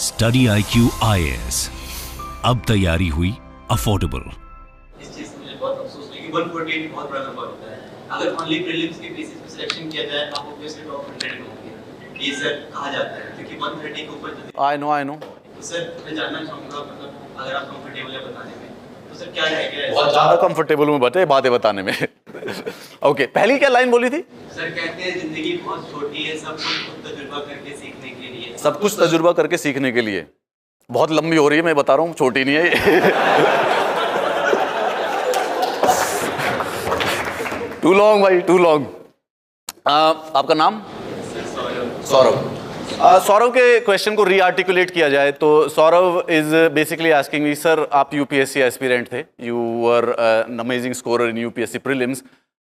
Study IQ IAS, अब तैयारी हुई अफोर्डेबल। इस चीज से मुझे बहुत अफसोस है कि 148 बहुत बड़ा नंबर होता है। अगर ओनली प्रीलिम्स के बेसिस पे सिलेक्शन किया जाए आप ऑब्वियसली टॉप 100 में होंगे, ये सर कहा जाता है, क्योंकि 130 के ऊपर तो आई नो तो सर मैं जानना चाहूंगा, मतलब अगर आप कंफर्टेबल है बताने में तो सर क्या है बहुत ज्यादा कंफर्टेबल हूँ बातें बताने में। ओके, पहली क्या लाइन बोली थी? सर कहते हैं जिंदगी बहुत छोटी है, सब कुछ तजुर्बा करके सीखने के लिए। सब कुछ तजुर्बा करके सीखने के लिए। बहुत लंबी हो रही है, मैं बता रहा हूँ, छोटी नहीं है। टू लॉन्ग भाई, टू लॉन्ग। आपका नाम? सौरभ। सौरभ के क्वेश्चन को रीआर्टिकुलेट किया जाए तो Saurabh is basically asking me, sir आप यूपीएससी एस्पिरेंट थे, you were an amazing scorer in UPSC prelims,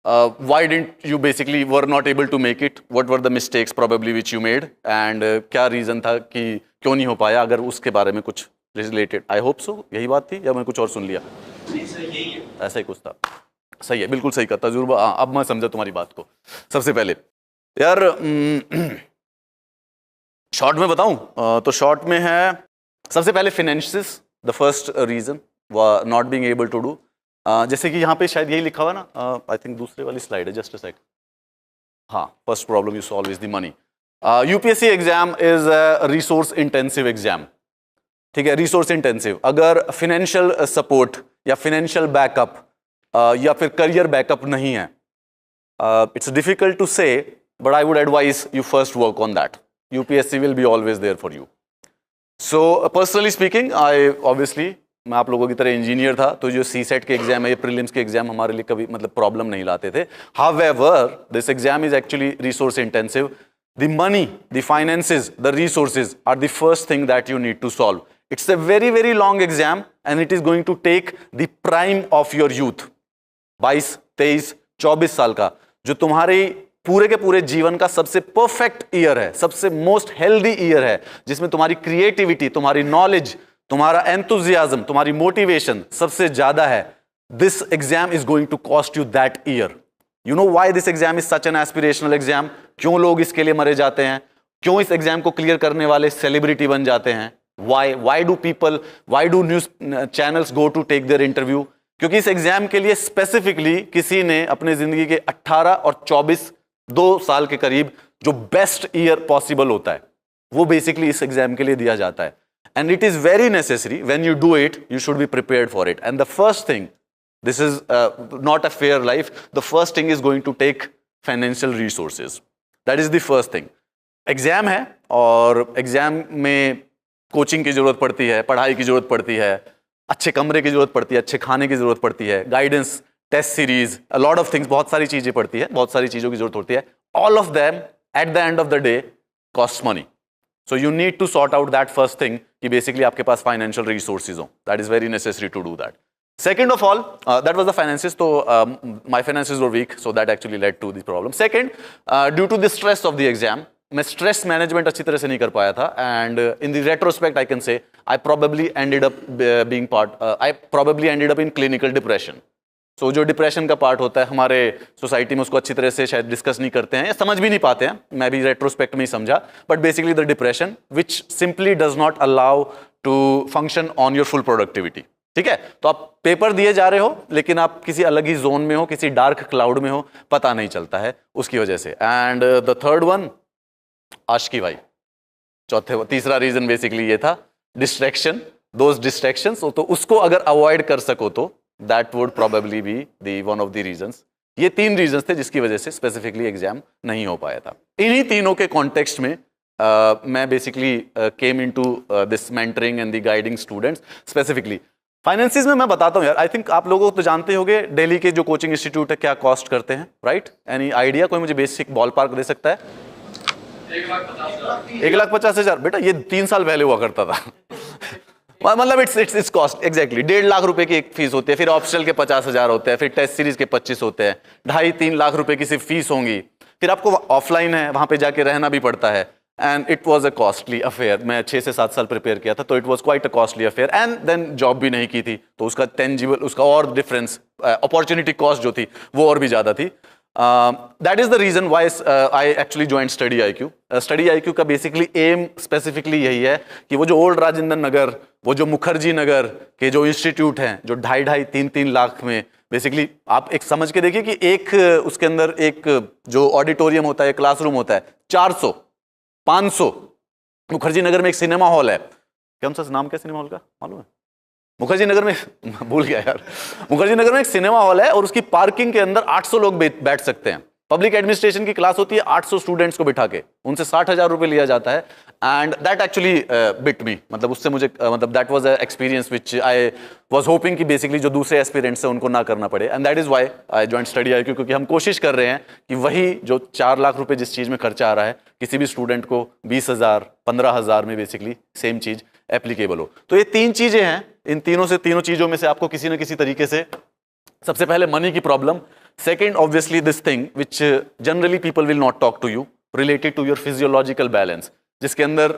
why didn't you basically were not able to make it, what were the mistakes probably which you made, and क्या reason था कि क्यों नहीं हो पाया? अगर उसके बारे में कुछ रिलेटेड, आई होप सो यही बात थी या मैं कुछ और सुन लिया? नहीं सर यही है। ऐसा ही कुछ था। सही है, बिल्कुल सही का तजुर्बा। अब मैं समझा तुम्हारी बात को। सबसे पहले यार शॉर्ट में बताऊं तो शॉर्ट में है, सबसे पहले financials the first reason not being able to do. जैसे कि यहाँ पे शायद यही लिखा हुआ ना, आई थिंक दूसरे वाली स्लाइड है, जस्ट अ सेक। हाँ, first problem you solve is the money. UPSC exam is a resource intensive exam, ठीक है, रिसोर्स इंटेंसिव। अगर फाइनेंशियल सपोर्ट या फाइनेंशियल बैकअप या फिर करियर बैकअप नहीं है, इट्स डिफिकल्ट टू से, but I would advise you first work on that. UPSC will be always there for you. So personally speaking, I obviously मैं आप लोगों की तरह इंजीनियर था, तो जो CSET के एग्जाम है, ये प्रीलिम्स के एग्जाम हमारे लिए कभी मतलब प्रॉब्लम नहीं लाते थे. However, this exam is actually resource intensive. The money, the finances, the resources are the first thing that you need to solve. It's a very very long exam and it is going to take the prime of your youth. 22, 23, 24 साल का, जो तुम्हारी पूरे के पूरे जीवन का सबसे परफेक्ट ईयर है, सबसे मोस्ट हेल्दी ईयर है, जिसमें तुम्हारी क्रिएटिविटी, तुम्हारी नॉलेज, तुम्हारा एंथुजियाज्म, तुम्हारी मोटिवेशन सबसे ज्यादा है. This exam is going to cost you that year. You know why this exam is such an aspirational exam? क्यों लोग इसके लिए मरे जाते हैं? क्यों इस एग्जाम को क्लियर करने वाले सेलिब्रिटी बन जाते हैं? Why do news channels go to take their interview? क्योंकि इस एग्जाम के लिए स्पेसिफिकली किसी ने अपने जिंदगी के 18 और 24 2 साल के करीब जो बेस्ट ईयर पॉसिबल होता है, वो बेसिकली इस एग्जाम के लिए दिया जाता है. And it is very necessary. When you do it, you should be prepared for it. And the first thing, this is not a fair life, the first thing is going to take financial resources. That is the first thing. Exam है और exam में coaching की जरूरत पड़ती है, पढ़ाई की जरूरत पड़ती है, अच्छे कमरे की जरूरत पड़ती है, अच्छे खाने की जरूरत पड़ती है, guidance, test series, a lot of things, बहुत सारी चीजें पड़ती है, बहुत सारी चीजों की जरूरत होती है. All of them at the end of the day cost money. So you need to sort out that first thing कि बेसिकली आपके पास फाइनेंशियल रिसोर्सेज हो. That is very necessary to do that. Second of all, that was the finances. So my finances were weak, so that actually led to the problem. Second, due to the stress of the exam, मैं stress management अच्छी तरह से नहीं कर पाया था. And in the retrospect I can say I probably ended up in clinical depression. So जो depression का पार्ट होता है हमारे सोसाइटी में, उसको अच्छी तरह से शायद डिस्कस नहीं करते हैं या समझ भी नहीं पाते हैं. मैं भी रेट्रोस्पेक्ट में ही समझा, but basically the depression which simply does not allow to function on your full productivity. ठीक है, तो आप पेपर दिए जा रहे हो लेकिन आप किसी अलग ही जोन में हो, किसी डार्क क्लाउड में हो, पता नहीं चलता है उसकी वजह से. एंड द थर्ड वन, आशिकी भाई. तीसरा रीजन बेसिकली ये था, डिस्ट्रैक्शन, दोज डिस्ट्रैक्शंस. तो उसको अगर अवॉइड कर सको तो that would probably be the one of the reasons. ये 3 रीजंस थे जिसकी वजह से स्पेसिफिकली एग्जाम नहीं हो पाया था. इन्हीं तीनों के कॉन्टेक्स्ट में मैं basically came into this mentoring and the guiding students. Specifically finances में मैं बताता हूँ यार. आई थिंक आप लोगों को तो जानते होंगे दिल्ली के जो कोचिंग इंस्टीट्यूट है क्या कॉस्ट करते हैं, राइट? Any idea? कोई मुझे बेसिक बॉल पार्क दे सकता है? 1,50,000. बेटा ये 3 साल पहले हुआ करता था. मतलब इट्स कॉस्ट एग्जैक्टली 1.5 लाख रुपए की एक फीस होती है, फिर ऑप्शनल के 50,000 होते हैं, फिर टेस्ट सीरीज के 25 होते हैं, 2.5-3 लाख रुपए की सिर्फ फीस होंगी, फिर आपको ऑफलाइन है, वहां पे जाके रहना भी पड़ता है. And it was a costly affair. मैं 6 से 7 साल प्रिपेयर किया था, तो it was quite a costly affair. And then job भी नहीं की थी, तो उसका टेंजिबल, उसका और डिफरेंस, अपॉर्चुनिटी कॉस्ट जो थी वो और भी ज्यादा थी. That is the reason why I actually join study IQ. Study IQ का बेसिकली एम स्पेसिफिकली यही है कि वो जो ओल्ड राजेंद्र नगर, वो जो मुखर्जी नगर के जो इंस्टीट्यूट हैं, जो 2.5-3 लाख में बेसिकली आप एक समझ के देखिए कि एक उसके अंदर एक जो ऑडिटोरियम होता है, क्लासरूम होता है, 400-500. मुखर्जी नगर में एक सिनेमा हॉल है, कौन सा नाम क्या सिनेमा हॉल का मालूम है? मुखर्जी नगर में भूल गया यार. मुखर्जी नगर में एक सिनेमा हॉल है और उसकी पार्किंग के अंदर 800 लोग बैठ सकते हैं. पब्लिक एडमिनिस्ट्रेशन की क्लास होती है 800 स्टूडेंट्स को बिठा के, उनसे 60,000 रुपए लिया जाता है. एंड दैट एक्चुअली बिट मी, मतलब उससे मुझे मतलब that was a experience which I was hopping कि बेसिकली जो दूसरे एस्पिरेंट्स हैं उनको ना करना पड़े. And that is why I joined study IQ, क्योंकि हम कोशिश कर रहे हैं कि वही जो 4 लाख रुपए जिस चीज में खर्चा आ रहा है, किसी भी स्टूडेंट को 20,000 15,000 में बेसिकली सेम चीज एप्लीकेबल हो. तो ये 3 चीजें हैं. इन तीनों चीजों में से आपको किसी न किसी तरीके से, सबसे पहले मनी की problem, second obviously this thing which generally people will not talk to you, related to your physiological balance, जिसके अंदर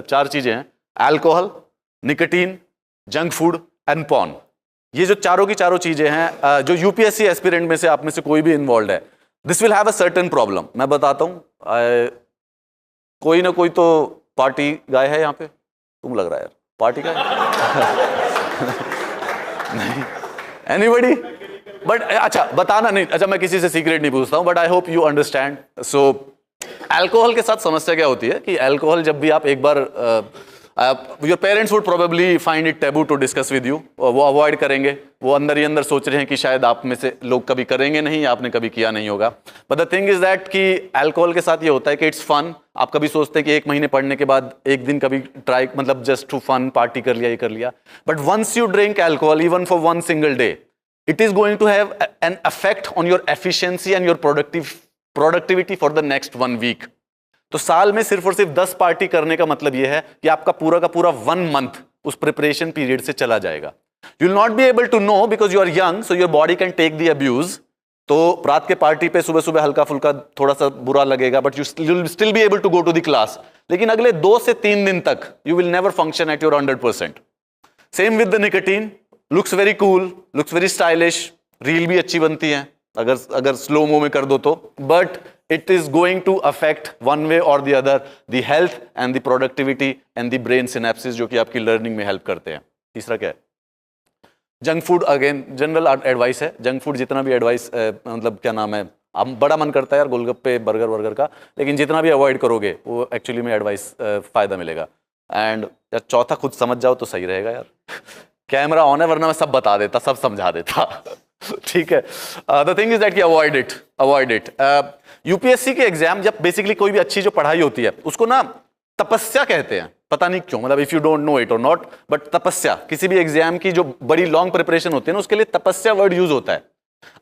4 चीजें हैं: alcohol, nicotine, junk food and porn. ये जो चारों की चारों चीजें हैं, जो यूपीएससी एस्पिरेंट में से आप में से कोई भी इन्वॉल्व है, this will have a certain problem. मैं बताता हूं, कोई ना कोई तो पार्टी गाय है यहाँ पे, तुम लग रहा है यार पार्टी का नहीं, एनीबडी? बट अच्छा बताना नहीं, अच्छा मैं किसी से सीक्रेट नहीं पूछता हूं, but I hope you understand. So alcohol के साथ समस्या क्या होती है कि अल्कोहल जब भी आप एक बार, your parents would probably find it taboo to discuss with you, वो अवॉइड करेंगे, वो अंदर ही अंदर सोच रहे हैं कि शायद आप में से लोग कभी करेंगे नहीं, आपने कभी किया नहीं होगा. But the thing is that कि अल्कोहल के साथ ये होता है कि इट्स फन. आप कभी सोचते हैं कि 1 महीने पढ़ने के बाद एक दिन कभी ट्राई, मतलब जस्ट टू फन पार्टी कर लिया, ये कर लिया. But once you drink alcohol even for 1 single day, it is going to have an effect on your efficiency and your productivity for the next 1 week. तो साल में सिर्फ और सिर्फ 10 पार्टी करने का मतलब यह है कि आपका पूरा का पूरा 1 month उस प्रिपरेशन पीरियड से चला जाएगा. You will not be able to know because you are young, so your body can take the abuse. तो रात के पार्टी पे सुबह सुबह हल्का फुल्का थोड़ा सा बुरा लगेगा, but you will still be able to go to the class. लेकिन अगले 2 से 3 दिन तक you will never function at your 100%. Same with the nicotine. Looks very cool, looks very stylish, reel भी अच्छी बनती हैं अगर स्लो मो में कर दो तो, but it is going to affect one way और the other the health and the productivity and the brain synapses, जो कि आपकी लर्निंग में हेल्प करते हैं. तीसरा क्या है? Junk food. Again general advice है, जंक फूड जितना भी एडवाइस, मतलब क्या नाम है, अब बड़ा मन करता है यार गोलगप्पे बर्गर का, लेकिन जितना भी अवॉइड करोगे वो एक्चुअली में एडवाइस फायदा मिलेगा. एंड चौथा खुद समझ जाओ तो सही रहेगा यार. कैमरा ऑन है, वरना मैं सब बता देता, सब समझा देता. ठीक है. द थिंग इज दैट कि अवॉइड इट. यूपीएससी के एग्जाम, जब बेसिकली कोई भी अच्छी जो पढ़ाई होती है उसको ना तपस्या कहते हैं, पता नहीं क्यों, मतलब if you don't know it और नॉट, बट तपस्या, किसी भी एग्जाम की जो बड़ी लॉन्ग प्रिपरेशन होती है ना, उसके लिए तपस्या वर्ड यूज होता है.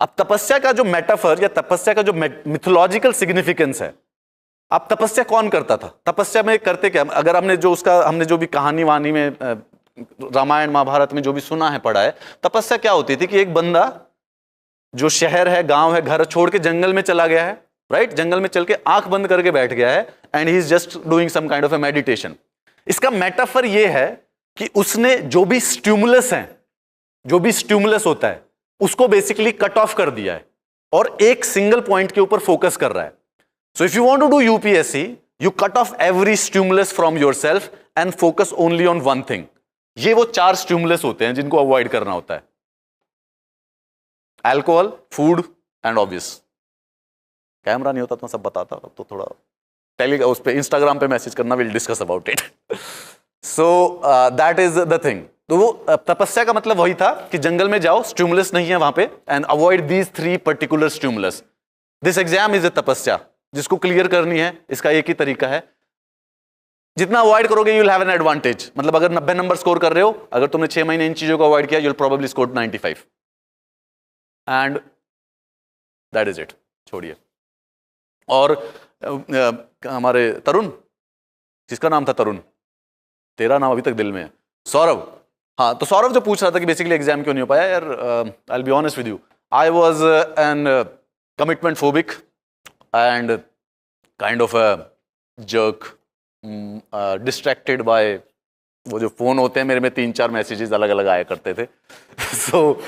अब तपस्या का जो मेटाफर या तपस्या का जो मिथोलॉजिकल सिग्निफिकेंस है, अब तपस्या कौन करता था? तपस्या में करते क्या? अगर हमने जो भी कहानी वानी में, रामायण महाभारत में जो भी सुना है, पढ़ा है, तपस्या क्या होती थी कि एक बंदा जो शहर है, गांव है, घर छोड़ के जंगल में चला गया है, राइट, जंगल में चल के आंख बंद करके बैठ गया है, and he is just doing some kind of a meditation. इसका मेटाफर ये है कि उसने जो भी स्टिमुलस होता है उसको बेसिकली कट ऑफ कर दिया है और एक सिंगल पॉइंट के ऊपर फोकस कर रहा है. So if you want to do UPSC, you cut off every stimulus from yourself and focus only on one thing. ये वो 4 स्टिमुलस होते हैं जिनको अवॉइड करना होता है: alcohol, food and obvious. Camera नहीं होता तो मैं सब बताता, अब तो थोड़ा उस पे इंस्टाग्राम पे मैसेज करना, will discuss about it. So that is the thing. तो वो तपस्या का मतलब वही था कि जंगल में जाओ, स्टिमुलस नहीं है वहां पे, and avoid these 3 particular stimulus. This exam is a तपस्या जिसको क्लियर करनी है. इसका एक ही तरीका है, जितना अवॉइड करोगे you will have an advantage. मतलब अगर 90 नंबर स्कोर कर रहे हो, अगर तुमने 6 महीने इन चीजों को अवॉइड किया, you will probably score 95. And that is it. छोड़िए. और हमारे तरुण, जिसका नाम था तरुण, तेरा नाम अभी तक दिल में है, सौरभ. हाँ, तो सौरभ जो पूछ रहा था कि बेसिकली एग्जाम क्यों नहीं हो पाया, यार I will be honest with you, I was an commitment phobic and kind of a jerk, distracted by वो जो फोन होते हैं मेरे में 3-4 मैसेजेस अलग अलग आया करते थे. So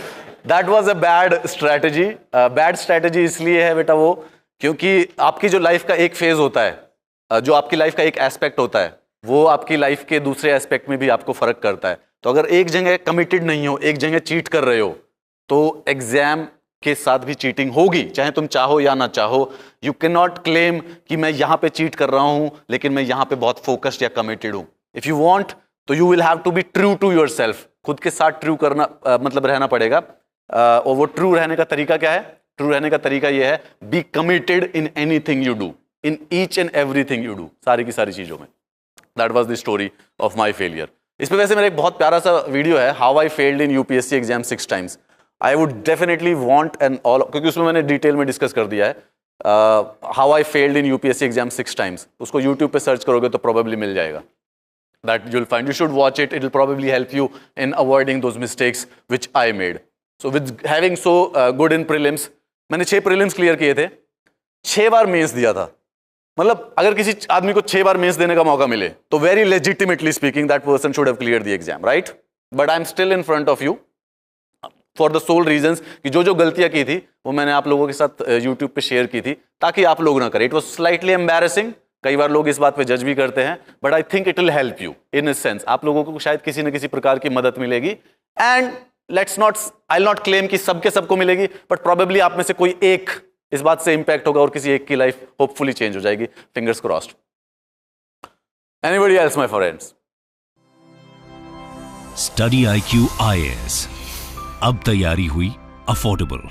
that was a bad strategy. Bad strategy इसलिए है बेटा वो, क्योंकि आपकी जो लाइफ का एक फेज होता है, जो आपकी लाइफ का एक एस्पेक्ट होता है, वो आपकी लाइफ के दूसरे एस्पेक्ट में भी आपको फर्क करता है। तो अगर एक जगह कमिटेड नहीं हो, एक जगह चीट कर रहे हो, तो एग्जाम के साथ भी चीटिंग होगी, चाहे तुम चाहो या ना चाहो। यू कैन नॉट क्लेम कि मैं यहां पे चीट कर रहा हूं लेकिन मैं यहां पे बहुत फोकस्ड या कमिटेड हूं। इफ यू वांट तो you will have to be true to yourself, खुद के साथ ट्रू करना मतलब रहना पड़ेगा। और वो ट्रू रहने का तरीका क्या है? ट्रू रहने का तरीका ये है, be committed in anything you do, in each and everything you do, सारी की सारी चीजों में। That was the story of my failure. इस पे वैसे मेरा एक बहुत प्यारा सा वीडियो है, how I failed in UPSC exam 6 times. I would definitely want and all, क्योंकि उसमें मैंने डिटेल में डिस्कस कर दिया है how I failed in UPSC exam 6 times. उसको यूट्यूब पे सर्च करोगे तो प्रोबेबली मिल जाएगा। That you'll find, you should watch it, it will probably help you in avoiding those mistakes which I made. So with having so good in prelims, मैंने 6 prelims clear किए थे, 6 बार mains दिया था। मतलब अगर किसी आदमी को 6 बार मेंस देने का मौका मिले तो very legitimately speaking that person should have cleared the exam, right? But I'm still in front of you for the sole reasons कि जो गलतियां की थी वो मैंने आप लोगों के साथ YouTube पे शेयर की थी ताकि आप लोग ना करें। It was slightly embarrassing, कई बार लोग इस बात पे जज भी करते हैं, but I think it will help you in a sense. आप लोगों को शायद किसी न किसी प्रकार की मदद मिलेगी। And let's not, I will not claim कि सबको मिलेगी, बट प्रोबेबली आप में से कोई एक इस बात से इंपैक्ट होगा और किसी एक की लाइफ होपफुली चेंज हो जाएगी। Fingers crossed. Anybody else my friends? Study IQ IAS, अब तैयारी हुई अफोर्डेबल।